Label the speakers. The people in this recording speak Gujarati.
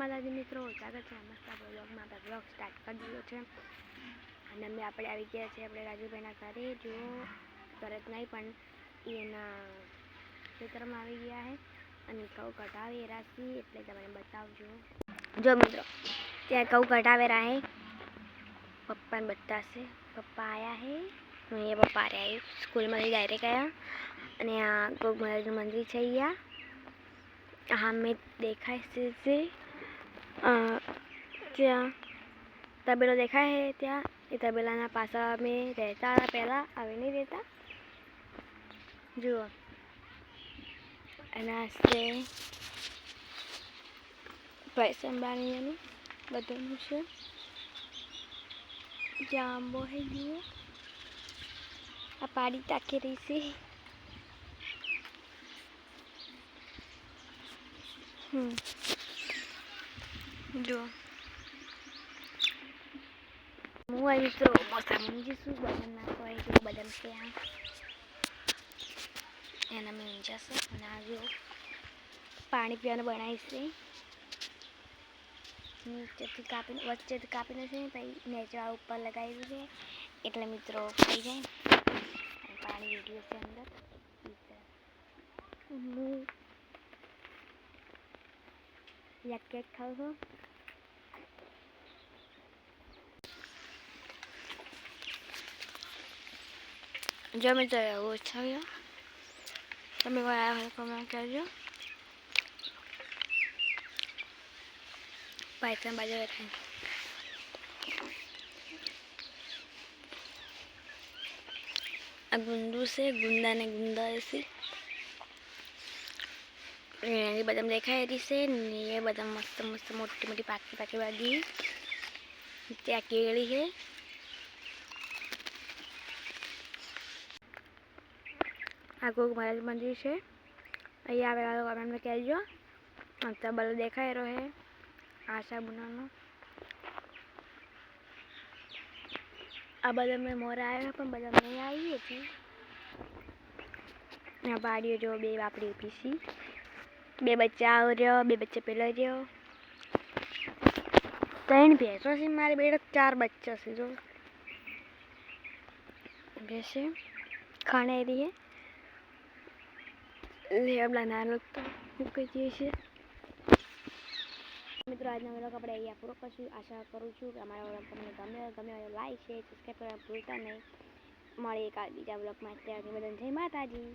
Speaker 1: માતાજી મિત્રો, સ્વાગત છે મસ્ત બ્લોગમાં. આપણે બ્લોગ સ્ટાર્ટ કરી દીધો છે અને આપણે આવી ગયા છીએ આપણે રાજુભાઈના ઘરે. જો તરત નહીં પણ એના ખેતરમાં આવી ગયા છે અને ઘઉં કઢાવી રાશી એટલે તમને બતાવજો. જો મિત્રો, ત્યાં ઘઉં કઢાવેરા છે. પપ્પાને બતાવશે. પપ્પા આવ્યા છે. અહીંયા પપ્પા આવ્યા સ્કૂલમાંથી ડાયરેક્ટ આવ્યા અને આ ગોગ મહારાજનું મંદિર છે. અહીંયા હા મેં દેખાય છે ત્યાં તબેલો દેખાય છે. ત્યાં એ તબેલાના પાછળ અમે રહેતા હતા પહેલાં, હવે નહીં રહેતા. જુઓ અને છે પૈસંબાણીનું બધું છે. જ્યાં આંબો છે જુઓ, આ પાડી તાકી રહી છે. જો હું આવી મિત્રો મોસા મૂંજીશું. બદામ નાખવા જો બદામ છે એના મેં ઊંઝાશે અને આ જો પાણી પીવાનું બનાવીશ. નીચેથી કાપીને વચ્ચેથી કાપીને છે પછી નેચવાળા ઉપર લગાવી છે એટલે મિત્રો થઈ જાય. અને પાણી વિડીયો છે અંદર. હું એક કેક ખાઉં છું. જો મિત્રો એવું છે. તમે કોઈ આવ્યા હોય કોમેન્ટ કરજો. પાયથન બાજુ બેઠા આ ગુંદુ છે. ગુંદાને ગુંદા છે. એ બદામ દેખાય રહી છે ને એ બદામ મસ્ત મસ્ત મોટી મોટી પાકી પાકી વાગી. ત્યાં કેળી છે. આ ગોગ મહારાજ મંદિર છે. અહીંયા આવેલા અમને કહેજો. તબલો દેખાય રહ્યો છે આશા બુનાનો. આ બધા મેં મોરા આવ્યા પણ બધા નહીં આવી હતી. આ પાડીઓ જો બે બાપડી પીસી, બે બચ્ચા આવ રહ્યો, બે બચ્ચા પેલો રહ્યો. 3 ભેંસો છે મારી બેડે, 4 બચ્ચા છે. જો ભેંસે ખાણે રહી લેબડા ના લોકો મૂકી દઈએ છીએ. મિત્રો આજના વ્લોગ આપણે અહીંયા પૂરો કરશું. આશા કરું છું કે અમારા વ્લોગ તમને ગમે લાઈક શેર સબસ્ક્રાઈબ કરવા ભૂલતા નહીં. મળીએ કાલ બીજા વ્લોગમાં. ત્યારથી બધાને જય માતાજી.